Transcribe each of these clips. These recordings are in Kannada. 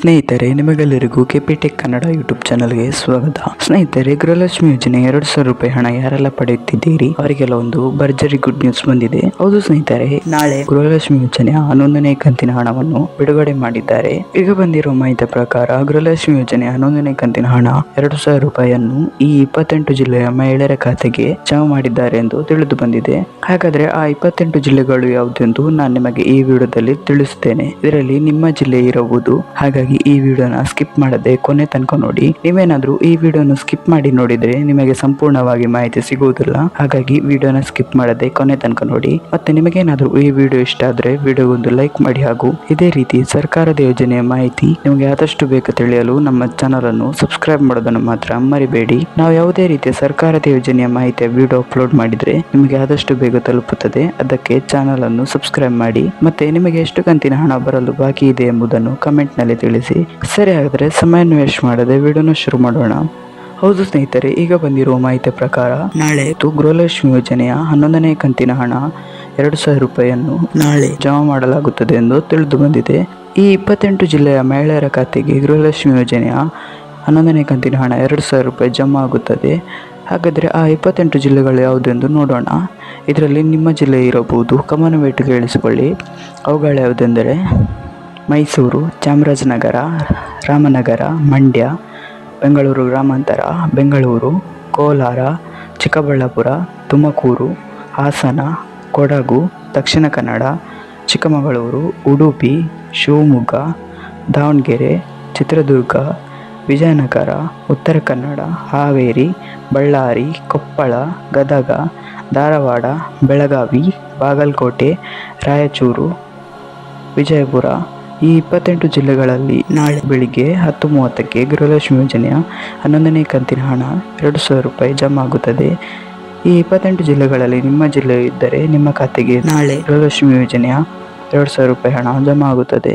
ಸ್ನೇಹಿತರೆ, ನಿಮಗೆಲ್ಲರಿಗೂ ಕೆಪಿಟೆಕ್ ಕನ್ನಡ ಯೂಟ್ಯೂಬ್ ಚಾನಲ್ಗೆ ಸ್ವಾಗತ. ಸ್ನೇಹಿತರೆ, ಗೃಹಲಕ್ಷ್ಮಿ ಯೋಜನೆ 2,000 ರೂಪಾಯಿ ಹಣ ಯಾರೆಲ್ಲ ಪಡೆಯುತ್ತಿದ್ದೀರಿ ಅವರಿಗೆಲ್ಲ ಒಂದು ಭರ್ಜರಿ ಗುಡ್ ನ್ಯೂಸ್ ಬಂದಿದೆ. ಹೌದು ಸ್ನೇಹಿತರೆ, ನಾಳೆ ಗೃಹಲಕ್ಷ್ಮಿ ಯೋಜನೆಯ 11ನೇ ಕಂತಿನ ಹಣವನ್ನು ಬಿಡುಗಡೆ ಮಾಡಿದ್ದಾರೆ. ಈಗ ಬಂದಿರುವ ಮಾಹಿತಿ ಪ್ರಕಾರ ಗೃಹಲಕ್ಷ್ಮಿ ಯೋಜನೆಯ 11ನೇ ಕಂತಿನ ಹಣ 2,000 ರೂಪಾಯಿಯನ್ನು ಈ 28 ಜಿಲ್ಲೆಯ ಮಹಿಳೆಯರ ಖಾತೆಗೆ ಜಮಾ ಮಾಡಿದ್ದಾರೆ ಎಂದು ತಿಳಿದು ಬಂದಿದೆ. ಹಾಗಾದ್ರೆ ಆ 28 ಜಿಲ್ಲೆಗಳು ಯಾವುದೆಂದು ನಾನು ನಿಮಗೆ ಈ ವಿಡಿಯೋದಲ್ಲಿ ತಿಳಿಸುತ್ತೇನೆ. ಇದರಲ್ಲಿ ನಿಮ್ಮ ಜಿಲ್ಲೆ ಇರಬಹುದು. ಹಾಗಾಗಿ ಈ ವಿಡಿಯೋನ ಸ್ಕಿಪ್ ಮಾಡದೆ ಕೊನೆ ತನಕ ನೋಡಿ. ನೀವೇನಾದ್ರೂ ಈ ವಿಡಿಯೋನ ಸ್ಕಿಪ್ ಮಾಡಿ ನೋಡಿದ್ರೆ ನಿಮಗೆ ಸಂಪೂರ್ಣವಾಗಿ ಮಾಹಿತಿ ಸಿಗುವುದಿಲ್ಲ. ಹಾಗಾಗಿ ವಿಡಿಯೋನ ಸ್ಕಿಪ್ ಮಾಡದೆ ಕೊನೆ ತನಕ ನೋಡಿ. ಮತ್ತೆ ನಿಮಗೇನಾದ್ರೂ ಈ ವಿಡಿಯೋ ಇಷ್ಟ ಆದ್ರೆ ವಿಡಿಯೋಗೊಂದು ಲೈಕ್ ಮಾಡಿ, ಹಾಗೂ ಇದೇ ರೀತಿ ಸರ್ಕಾರದ ಯೋಜನೆಯ ಮಾಹಿತಿ ನಿಮಗೆ ಆದಷ್ಟು ಬೇಗ ತಿಳಿಯಲು ನಮ್ಮ ಚಾನಲ್ ಅನ್ನು ಸಬ್ಸ್ಕ್ರೈಬ್ ಮಾಡೋದನ್ನು ಮಾತ್ರ ಮರಿಬೇಡಿ. ನಾವು ಯಾವುದೇ ರೀತಿಯ ಸರ್ಕಾರದ ಯೋಜನೆಯ ಮಾಹಿತಿಯ ವಿಡಿಯೋ ಅಪ್ಲೋಡ್ ಮಾಡಿದ್ರೆ ನಿಮಗೆ ಆದಷ್ಟು ಬೇಗ ತಲುಪುತ್ತದೆ. ಅದಕ್ಕೆ ಚಾನಲ್ ಅನ್ನು ಸಬ್ಸ್ಕ್ರೈಬ್ ಮಾಡಿ. ಮತ್ತೆ ನಿಮಗೆ ಎಷ್ಟು ಕಂತಿನ ಹಣ ಬರಲು ಬಾಕಿ ಇದೆ ಎಂಬುದನ್ನು ಕಮೆಂಟ್ ನಲ್ಲಿ ತಿಳಿಸಿ. ಸರಿ, ಹಾಗಾದ್ರೆ ಸಮಯವನ್ನು ವೇಸ್ಟ್ ಮಾಡದೆ ವಿಡಿಯೋನ ಶುರು ಮಾಡೋಣ. ಹೌದು ಸ್ನೇಹಿತರೆ, ಈಗ ಬಂದಿರುವ ಮಾಹಿತಿ ಪ್ರಕಾರ ನಾಳೆ ಗೃಹಲಕ್ಷ್ಮಿ ಯೋಜನೆಯ 11ನೇ ಕಂತಿನ ಹಣ 2,000 ರೂಪಾಯಿಯನ್ನು ನಾಳೆ ಜಮಾ ಮಾಡಲಾಗುತ್ತದೆ ಎಂದು ತಿಳಿದು ಬಂದಿದೆ. ಈ 28 ಜಿಲ್ಲೆಯ ಮಹಿಳೆಯರ ಖಾತೆಗೆ ಗೃಹಲಕ್ಷ್ಮಿ ಯೋಜನೆಯ 11ನೇ ಕಂತಿನ ಹಣ 2,000 ರೂಪಾಯಿ ಜಮಾ ಆಗುತ್ತದೆ. ಹಾಗಾದರೆ ಆ 28 ಜಿಲ್ಲೆಗಳು ಯಾವುದೆಂದು ನೋಡೋಣ. ಇದರಲ್ಲಿ ನಿಮ್ಮ ಜಿಲ್ಲೆ ಇರಬಹುದು. ಗಮನವಿಟ್ಟು ಕೇಳಿಸಿಕೊಳ್ಳಿ. ಅವುಗಳು ಯಾವುದೆಂದರೆ ಮೈಸೂರು, ಚಾಮರಾಜನಗರ, ರಾಮನಗರ, ಮಂಡ್ಯ, ಬೆಂಗಳೂರು ಗ್ರಾಮಾಂತರ, ಬೆಂಗಳೂರು, ಕೋಲಾರ, ಚಿಕ್ಕಬಳ್ಳಾಪುರ, ತುಮಕೂರು, ಹಾಸನ, ಕೊಡಗು, ದಕ್ಷಿಣ ಕನ್ನಡ, ಚಿಕ್ಕಮಗಳೂರು, ಉಡುಪಿ, ಶಿವಮೊಗ್ಗ, ದಾವಣಗೆರೆ, ಚಿತ್ರದುರ್ಗ, ವಿಜಯನಗರ, ಉತ್ತರ ಕನ್ನಡ, ಹಾವೇರಿ, ಬಳ್ಳಾರಿ, ಕೊಪ್ಪಳ, ಗದಗ, ಧಾರವಾಡ, ಬೆಳಗಾವಿ, ಬಾಗಲಕೋಟೆ, ರಾಯಚೂರು, ವಿಜಯಪುರ. ಈ 28 ಜಿಲ್ಲೆಗಳಲ್ಲಿ ನಾಳೆ ಬೆಳಿಗ್ಗೆ 10:30ಕ್ಕೆ ಗೃಹಲಕ್ಷ್ಮಿ ಯೋಜನೆಯ 11ನೇ ಕಂತಿನ ಹಣ 2,000 ರೂಪಾಯಿ ಜಮಾ ಆಗುತ್ತದೆ. ಈ 28 ಜಿಲ್ಲೆಗಳಲ್ಲಿ ನಿಮ್ಮ ಜಿಲ್ಲೆ ಇದ್ದರೆ ನಿಮ್ಮ ಖಾತೆಗೆ ನಾಳೆ ಗೃಹಲಕ್ಷ್ಮಿ ಯೋಜನೆಯ 2,000 ರೂಪಾಯಿ ಹಣ ಜಮಾ ಆಗುತ್ತದೆ.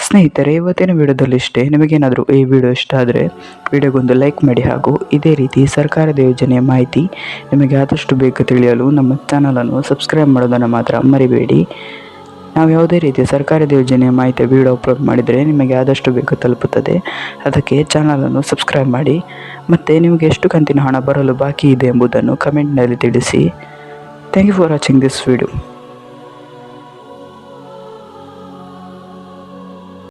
ಸ್ನೇಹಿತರೆ, ಇವತ್ತಿನ ವಿಡಿಯೋದಲ್ಲಿ ಇಷ್ಟೇ. ನಿಮಗೇನಾದರೂ ಈ ವಿಡಿಯೋ ಇಷ್ಟ ಆದರೆ ವಿಡಿಯೋಗೊಂದು ಲೈಕ್ ಮಾಡಿ, ಹಾಗೂ ಇದೇ ರೀತಿ ಸರ್ಕಾರದ ಯೋಜನೆಯ ಮಾಹಿತಿ ನಿಮಗೆ ಆದಷ್ಟು ಬೇಗ ತಿಳಿಯಲು ನಮ್ಮ ಚಾನಲನ್ನು ಸಬ್ಸ್ಕ್ರೈಬ್ ಮಾಡೋದನ್ನು ಮಾತ್ರ ಮರಿಬೇಡಿ. ನಾವು ಯಾವುದೇ ರೀತಿಯ ಸರ್ಕಾರದ ಯೋಜನೆಯ ಮಾಹಿತಿ ವಿಡಿಯೋ ಅಪ್ಲೋಡ್ ಮಾಡಿದರೆ ನಿಮಗೆ ಆದಷ್ಟು ಬೇಗ ತಲುಪುತ್ತದೆ. ಅದಕ್ಕೆ ಚಾನಲನ್ನು ಸಬ್ಸ್ಕ್ರೈಬ್ ಮಾಡಿ. ಮತ್ತು ನಿಮಗೆ ಎಷ್ಟು ಕಂತಿನ ಹಣ ಬರಲು ಬಾಕಿ ಇದೆ ಎಂಬುದನ್ನು ಕಮೆಂಟ್ನಲ್ಲಿ ತಿಳಿಸಿ. Thank you for watching this video.